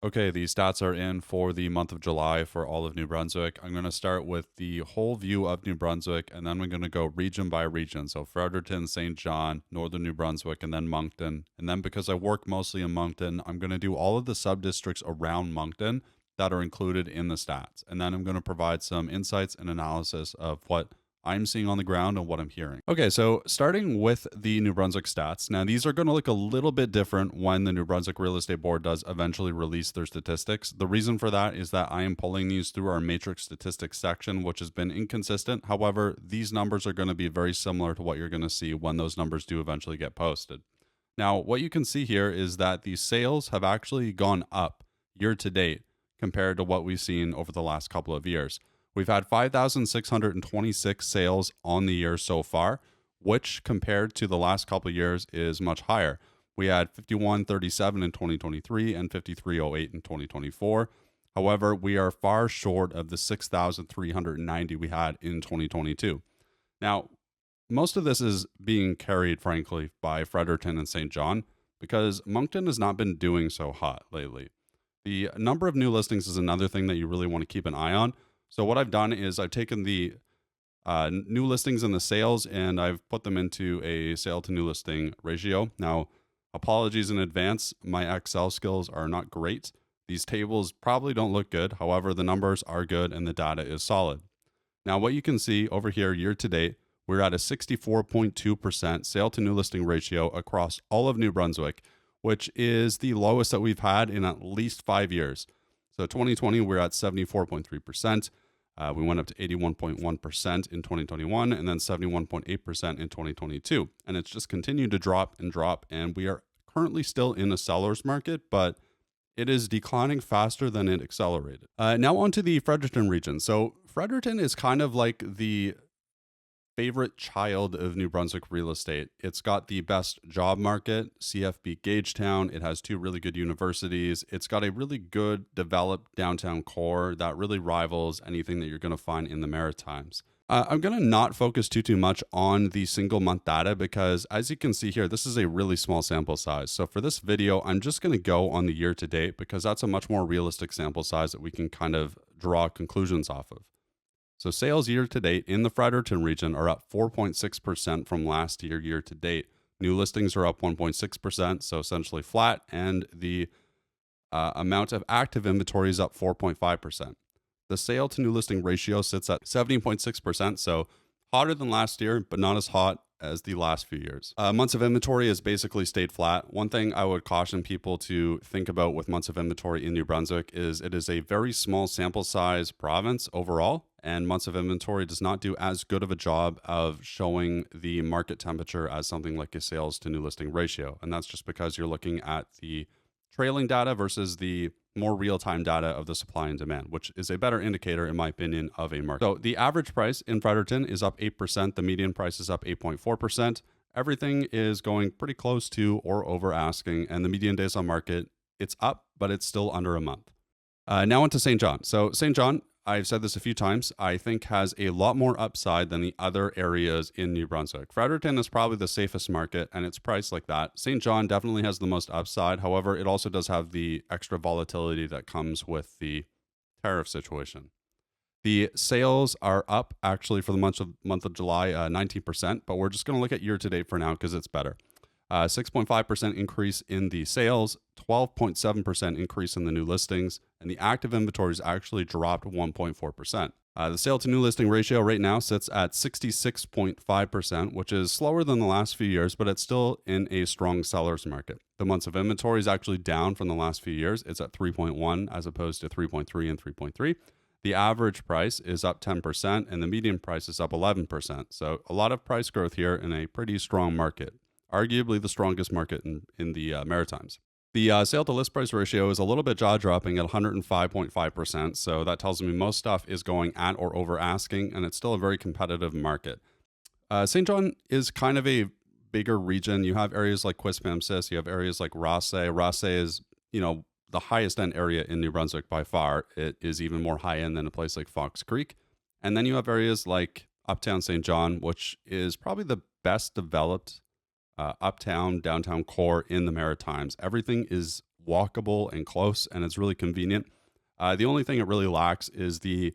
Okay, the stats are in for the month of July for all of New Brunswick. I'm going to start with the whole view of New Brunswick, and then we're going to go region by region. So Fredericton, St. John, Northern New Brunswick, and then Moncton. And then because I work mostly in Moncton, I'm going to do all of the sub-districts around Moncton that are included in the stats. And then I'm going to provide some insights and analysis of what I'm seeing on the ground and what I'm hearing. Okay, so starting with the New Brunswick stats. Now, these are going to look a little bit different when the New Brunswick Real Estate Board does eventually release their statistics. The reason for that is that I am pulling these through our matrix statistics section, which has been inconsistent. However, these numbers are going to be very similar to what you're going to see when those numbers do eventually get posted. Now, what you can see here is that the sales have actually gone up year to date compared to what we've seen over the last couple of years. We've had 5,626 sales on the year so far, which compared to the last couple of years is much higher. We had 5,137 in 2023 and 5,308 in 2024. However, we are far short of the 6,390 we had in 2022. Now, most of this is being carried, frankly, by Fredericton and St. John because Moncton has not been doing so hot lately. The number of new listings is another thing that you really want to keep an eye on. So what I've done is I've taken the new listings and the sales and I've put them into a sale to new listing ratio. Now, apologies in advance. My Excel skills are not great. These tables probably don't look good. However, the numbers are good and the data is solid. Now, what you can see over here year to date, we're at a 64.2% sale to new listing ratio across all of New Brunswick, which is the lowest that we've had in at least 5 years. So 2020, we're at 74.3%. We went up to 81.1% in 2021 and then 71.8% in 2022. And it's just continued to drop. And we are currently still in a seller's market, but it is declining faster than it accelerated. Now on to the Fredericton region. So Fredericton is kind of like the favorite child of New Brunswick real estate. It's got the best job market, CFB Gagetown. It has 2 really good universities. It's got a really good developed downtown core that really rivals anything that you're going to find in the Maritimes. I'm going to not focus too much on the single month data because as you can see here, this is a really small sample size. So for this video, I'm just going to go on the year to date because that's a much more realistic sample size that we can kind of draw conclusions off of. So sales year to date in the Fredericton region are up 4.6% from last year to date. New listings are up 1.6%, so essentially flat, and the amount of active inventory is up 4.5%. The sale to new listing ratio sits at 17.6%, so hotter than last year, but not as hot as the last few years. Months of inventory has basically stayed flat. One thing I would caution people to think about with months of inventory in New Brunswick is it is a very small sample size province overall, and months of inventory does not do as good of a job of showing the market temperature as something like a sales to new listing ratio. And that's just because you're looking at the trailing data versus the more real-time data of the supply and demand, which is a better indicator, in my opinion, of a market. So the average price in Fredericton is up 8%. The median price is up 8.4%. Everything is going pretty close to or over asking, and the median days on market, it's up, but it's still under a month. Now on to St. John. So St. John, I've said this a few times, I think has a lot more upside than the other areas in New Brunswick. Fredericton is probably the safest market and it's priced like that. St. John definitely has the most upside. However, it also does have the extra volatility that comes with the tariff situation. The sales are up actually for the month of July, 19%, but we're just going to look at year to date for now because it's better. 6.5% increase in the sales, 12.7% increase in the new listings, and the active inventories actually dropped 1.4%. The sale to new listing ratio right now sits at 66.5%, which is slower than the last few years, but it's still in a strong seller's market. The months of inventory is actually down from the last few years. It's at 3.1 as opposed to 3.3 and 3.3. The average price is up 10% and the median price is up 11%. So a lot of price growth here in a pretty strong market. Arguably the strongest market in the Maritimes. The sale to list price ratio is a little bit jaw dropping at 105.5%. So that tells me most stuff is going at or over asking, and it's still a very competitive market. St. John is kind of a bigger region. You have areas like Quispamsis, you have areas like Rothsay. Rothsay is, the highest end area in New Brunswick by far. It is even more high end than a place like Fox Creek. And then you have areas like Uptown St. John, which is probably the best developed uptown, downtown core in the Maritimes. Everything is walkable and close, and it's really convenient. The only thing it really lacks is the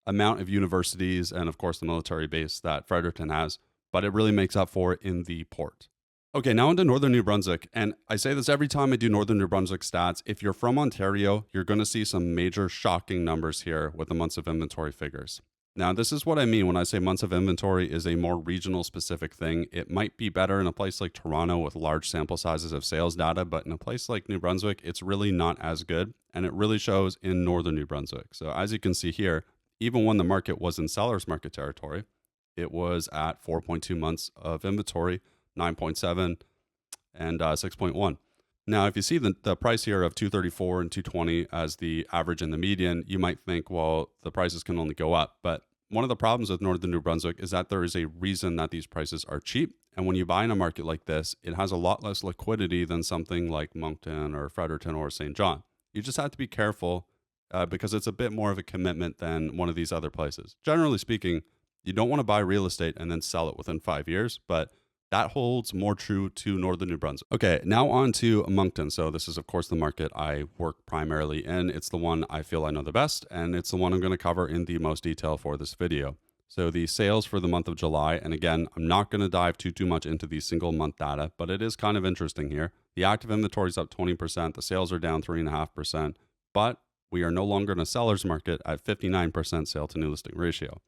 amount of universities and, of course, the military base that Fredericton has, but it really makes up for it in the port. Okay, now into Northern New Brunswick, and I say this every time I do Northern New Brunswick stats. If you're from Ontario, you're going to see some major shocking numbers here with the months of inventory figures. Now, this is what I mean when I say months of inventory is a more regional specific thing. It might be better in a place like Toronto with large sample sizes of sales data, but in a place like New Brunswick, it's really not as good, and it really shows in Northern New Brunswick. So as you can see here, even when the market was in seller's market territory, it was at 4.2 months of inventory, 9.7 and 6.1. Now, if you see the price here of 234 and 220 as the average and the median, you might think, well, the prices can only go up. But one of the problems with Northern New Brunswick is that there is a reason that these prices are cheap. And when you buy in a market like this, it has a lot less liquidity than something like Moncton or Fredericton or St. John. You just have to be careful because it's a bit more of a commitment than one of these other places. Generally speaking, you don't want to buy real estate and then sell it within 5 years, but that holds more true to Northern New Brunswick. Okay, now on to Moncton. So this is, of course, the market I work primarily in. It's the one I feel I know the best, and it's the one I'm going to cover in the most detail for this video. So the sales for the month of July, and again, I'm not going to dive too much into the single month data, but it is kind of interesting here. The active inventory is up 20%. The sales are down 3.5%, but we are no longer in a seller's market at 59% sale to new listing ratio.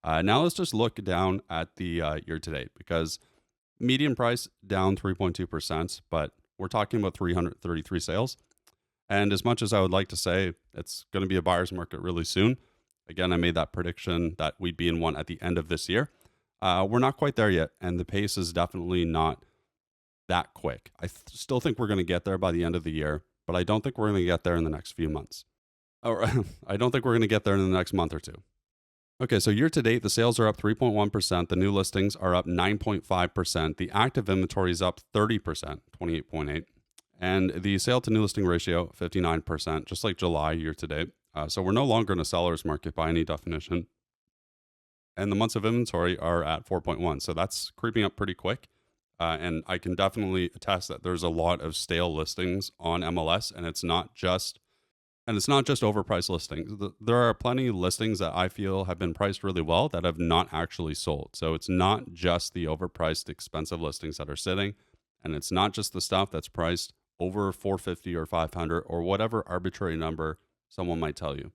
Now let's just look down at the year to date, because median price down 3.2%, but we're talking about 333 sales. And as much as I would like to say it's going to be a buyer's market really soon, again, I made that prediction that we'd be in one at the end of this year. We're not quite there yet, and the pace is definitely not that quick. I still think we're going to get there by the end of the year, but I don't think we're going to get there in the next few months. Or I don't think we're going to get there in the next month or two. Okay, so year to date, the sales are up 3.1%. The new listings are up 9.5%. The active inventory is up 30%, 28.8%. And the sale to new listing ratio, 59%, just like July year to date. So we're no longer in a seller's market by any definition. And the months of inventory are at 4.1. So that's creeping up pretty quick. And I can definitely attest that there's a lot of stale listings on MLS, and it's not just overpriced listings. There are plenty of listings that I feel have been priced really well that have not actually sold. So it's not just the overpriced, expensive listings that are sitting, and it's not just the stuff that's priced over 450 or 500 or whatever arbitrary number someone might tell you.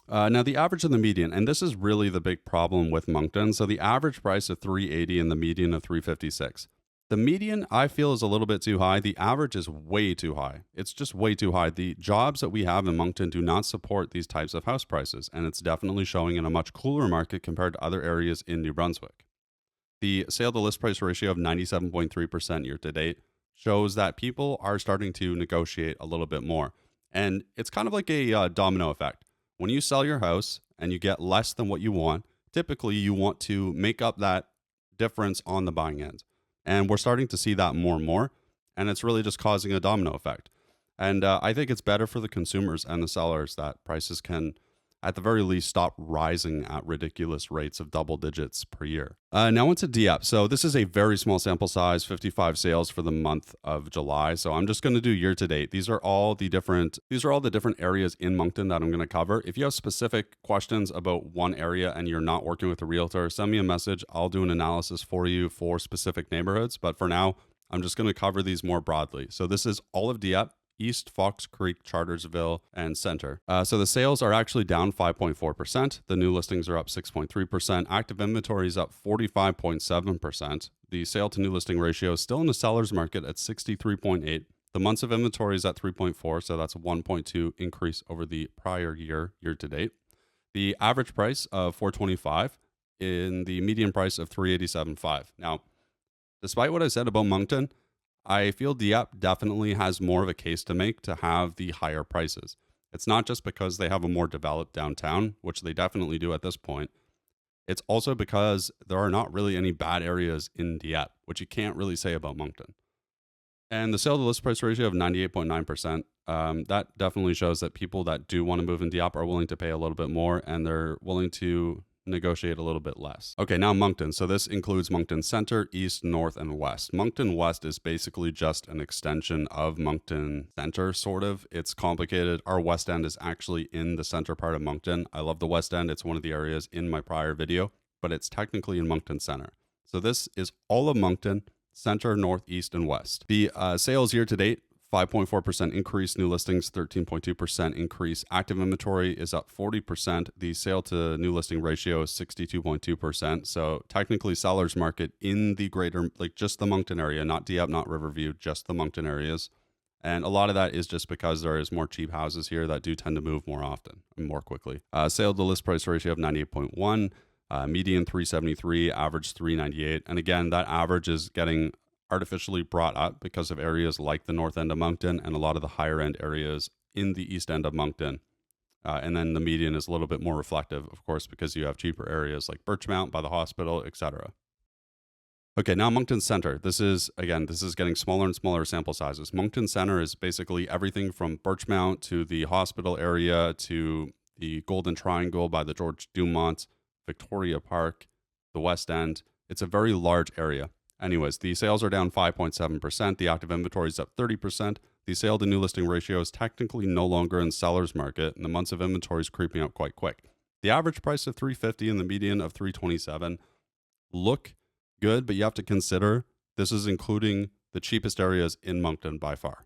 Now the average and the median, and this is really the big problem with Moncton. So the average price of 380 and the median of 356. The median, I feel, is a little bit too high. The average is way too high. It's just way too high. The jobs that we have in Moncton do not support these types of house prices, and it's definitely showing in a much cooler market compared to other areas in New Brunswick. The sale to list price ratio of 97.3% year to date shows that people are starting to negotiate a little bit more. And it's kind of like a domino effect. When you sell your house and you get less than what you want, typically you want to make up that difference on the buying end. And we're starting to see that more and more, and it's really just causing a domino effect. And I think it's better for the consumers and the sellers that prices can, at the very least, stop rising at ridiculous rates of double digits per year. Now into Dieppe. So this is a very small sample size, 55 sales for the month of July. So I'm just going to do year to date. These are all the different areas in Moncton that I'm going to cover. If you have specific questions about one area and you're not working with a realtor, send me a message. I'll do an analysis for you for specific neighborhoods. But for now, I'm just going to cover these more broadly. So this is all of Dieppe, East, Fox Creek, Chartersville, and Center. So the sales are actually down 5.4%. The new listings are up 6.3%. Active inventory is up 45.7%. The sale to new listing ratio is still in the seller's market at 63.8. The months of inventory is at 3.4, so that's a 1.2 increase over the prior year to date. The average price of $425 in the median price of $387.5. Now, despite what I said about Moncton, I feel Dieppe definitely has more of a case to make to have the higher prices. It's not just because they have a more developed downtown, which they definitely do at this point. It's also because there are not really any bad areas in Dieppe, which you can't really say about Moncton. And the sale to list price ratio of 98.9%, that definitely shows that people that do want to move in Dieppe are willing to pay a little bit more, and they're willing to negotiate a little bit less. Okay, now Moncton. So this includes Moncton Center, East, North, and West. Moncton West is basically just an extension of Moncton Center, sort of. It's complicated. Our West End is actually in the center part of Moncton. I love the West End. It's one of the areas in my prior video, but it's technically in Moncton Center. So this is all of Moncton, Center, North, East, and West. The sales year to date, 5.4% increase, new listings 13.2% increase, active inventory is up 40%, the sale to new listing ratio is 62.2%. So technically sellers market in the greater, like just the Moncton area, not Dieppe, not Riverview, just the Moncton areas. And a lot of that is just because there is more cheap houses here that do tend to move more often and more quickly. Sale to list price ratio of 98.1, median 373, average 398. And again, that average is getting artificially brought up because of areas like the north end of Moncton and a lot of the higher end areas in the east end of Moncton. And then the median is a little bit more reflective, of course, because you have cheaper areas like Birchmount by the hospital, etc. Okay, now Moncton Center. This is getting smaller and smaller sample sizes. Moncton Center is basically everything from Birchmount to the hospital area to the Golden Triangle by the George Dumont, Victoria Park, the West End. It's a very large area. Anyways, the sales are down 5.7%. The active inventory is up 30%. The sale to new listing ratio is technically no longer in seller's market, and the months of inventory is creeping up quite quick. The average price of $350 and the median of $327 look good, but you have to consider this is including the cheapest areas in Moncton by far.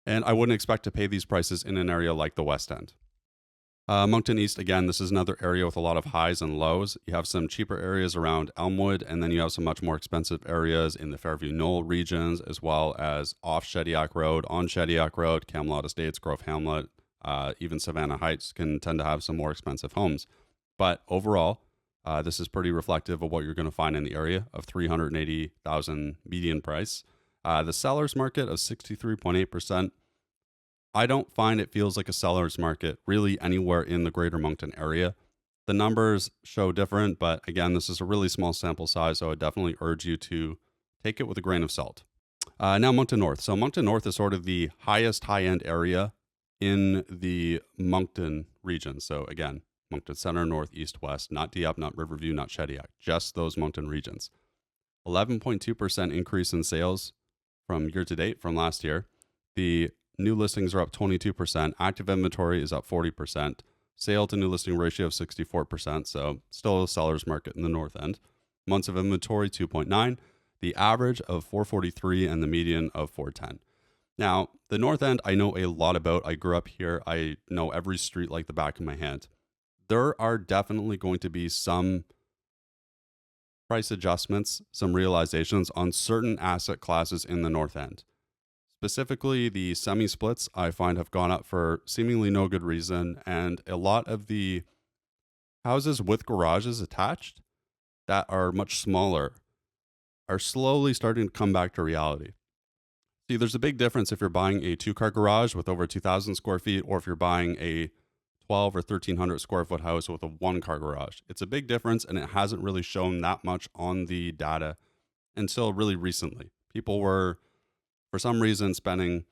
And I wouldn't expect to pay these prices in an area like the West End. Moncton East, again, this is another area with a lot of highs and lows. You have some cheaper areas around Elmwood, and then you have some much more expensive areas in the Fairview Knoll regions, as well as off Shediac Road, on Shediac Road, Camelot Estates, Grove Hamlet, even Savannah Heights can tend to have some more expensive homes. But overall, this is pretty reflective of what you're going to find in the area of $380,000 median price. The seller's market of 63.8%. I don't find it feels like a seller's market really anywhere in the greater Moncton area. The numbers show different, but again, this is a really small sample size, so I definitely urge you to take it with a grain of salt. Now Moncton North. So Moncton North is sort of the highest high-end area in the Moncton region. So again, Moncton Center, North, East, West, not Dieppe, not Riverview, not Shediac, just those Moncton regions. 11.2% increase in sales from year to date from last year. The new listings are up 22%. Active inventory is up 40%. Sale to new listing ratio of 64%. So still a seller's market in the north end. Months of inventory, 2.9. The average of 443 and the median of 410. Now, the north end, I know a lot about. I grew up here. I know every street like the back of my hand. There are definitely going to be some price adjustments, some realizations on certain asset classes in the north end. Specifically, the semi-splits I find have gone up for seemingly no good reason, and a lot of the houses with garages attached that are much smaller are slowly starting to come back to reality. See, there's a big difference if you're buying a 2-car garage with over 2,000 square feet or if you're buying a 12 or 1,300 square foot house with a 1-car garage. It's a big difference, and it hasn't really shown that much on the data until really recently. People were, for some reason, spending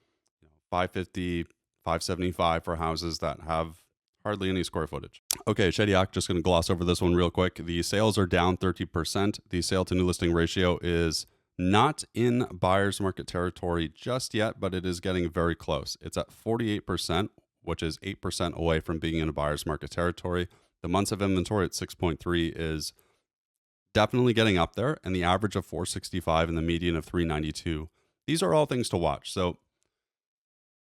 $550, $575 for houses that have hardly any square footage. Okay, Shediac, just going to gloss over this one real quick. The sales are down 30%. The sale to new listing ratio is not in buyer's market territory just yet, but it is getting very close. It's at 48%, which is 8% away from being in a buyer's market territory. The months of inventory at 6.3 is definitely getting up there, and the average of 465 and the median of 392. These are all things to watch. So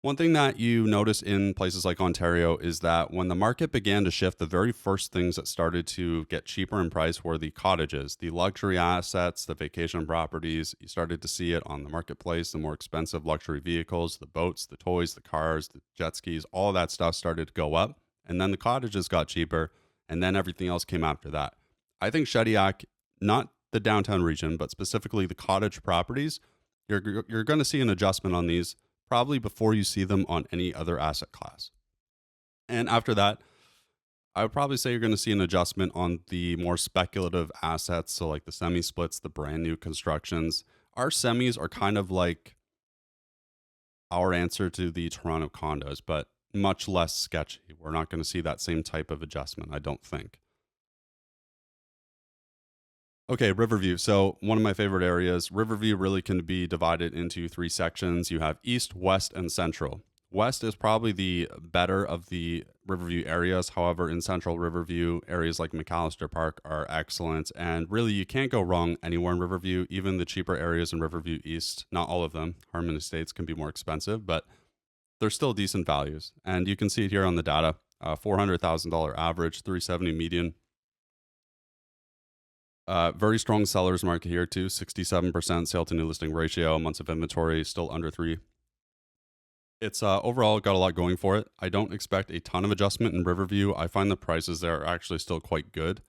one thing that you notice in places like Ontario is that when the market began to shift, the very first things that started to get cheaper in price were the cottages, the luxury assets, the vacation properties. You started to see it on the marketplace, the more expensive luxury vehicles, the boats, the toys, the cars, the jet skis, all that stuff started to go up. And then the cottages got cheaper, and then everything else came after that. I think Shediac, not the downtown region, but specifically the cottage properties, you're going to see an adjustment on these probably before you see them on any other asset class. And after that, I would probably say you're going to see an adjustment on the more speculative assets. So like the semi-splits, the brand new constructions. Our semis are kind of like our answer to the Toronto condos, but much less sketchy. We're not going to see that same type of adjustment, I don't think. Okay, Riverview. So, one of my favorite areas, Riverview really can be divided into three sections. You have East, West, and Central. West is probably the better of the Riverview areas. However, in Central Riverview, areas like McAllister Park are excellent. And really, you can't go wrong anywhere in Riverview, even the cheaper areas in Riverview East. Not all of them. Harmon Estates can be more expensive, but they're still decent values. And you can see it here on the data $400,000 average, 370 median. Very strong sellers market here too. 67% sale to new listing ratio. Months of inventory still under three. It's overall got a lot going for it. I don't expect a ton of adjustment in Riverview. I find the prices there are actually still quite good.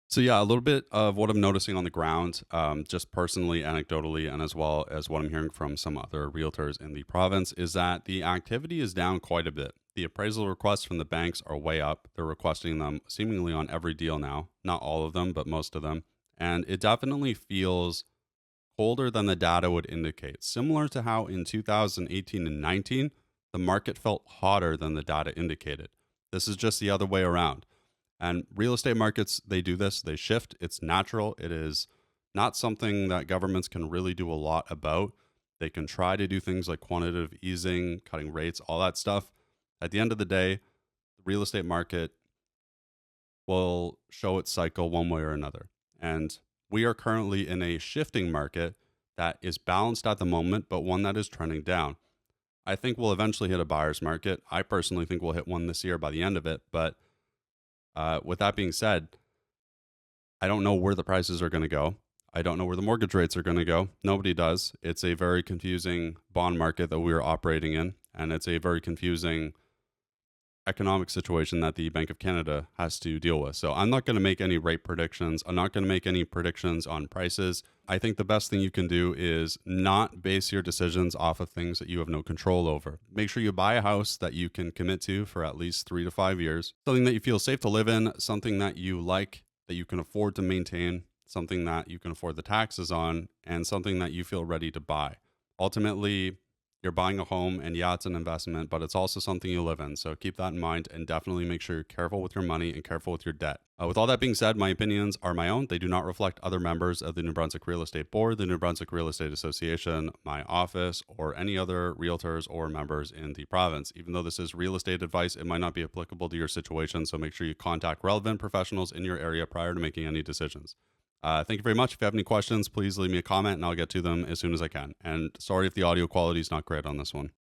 So yeah, a little bit of what I'm noticing on the ground, just personally, anecdotally, and as well as what I'm hearing from some other realtors in the province, is that the activity is down quite a bit. The appraisal requests from the banks are way up. They're requesting them seemingly on every deal now. Not all of them, but most of them. And it definitely feels colder than the data would indicate. Similar to how in 2018 and 19, the market felt hotter than the data indicated. This is just the other way around. And real estate markets, they do this, they shift. It's natural. It is not something that governments can really do a lot about. They can try to do things like quantitative easing, cutting rates, all that stuff. At the end of the day, the real estate market will show its cycle one way or another. And we are currently in a shifting market that is balanced at the moment, but one that is trending down. I think we'll eventually hit a buyer's market. I personally think we'll hit one this year by the end of it. But with that being said, I don't know where the prices are going to go. I don't know where the mortgage rates are going to go. Nobody does. It's a very confusing bond market that we are operating in, and it's a very confusing economic situation that the Bank of Canada has to deal with. So I'm not going to make any rate predictions. I'm not going to make any predictions on prices. I think the best thing you can do is not base your decisions off of things that you have no control over. Make sure you buy a house that you can commit to for at least 3 to 5 years, something that you feel safe to live in, something that you like, that you can afford to maintain, something that you can afford the taxes on, and something that you feel ready to buy. Ultimately, you're buying a home, and yeah, it's an investment, but it's also something you live in. So keep that in mind and definitely make sure you're careful with your money and careful with your debt. With all that being said, my opinions are my own. They do not reflect other members of the New Brunswick Real Estate Board, the New Brunswick Real Estate Association, my office, or any other realtors or members in the province. Even though this is real estate advice, it might not be applicable to your situation. So make sure you contact relevant professionals in your area prior to making any decisions. Thank you very much. If you have any questions, please leave me a comment and I'll get to them as soon as I can. And sorry if the audio quality is not great on this one.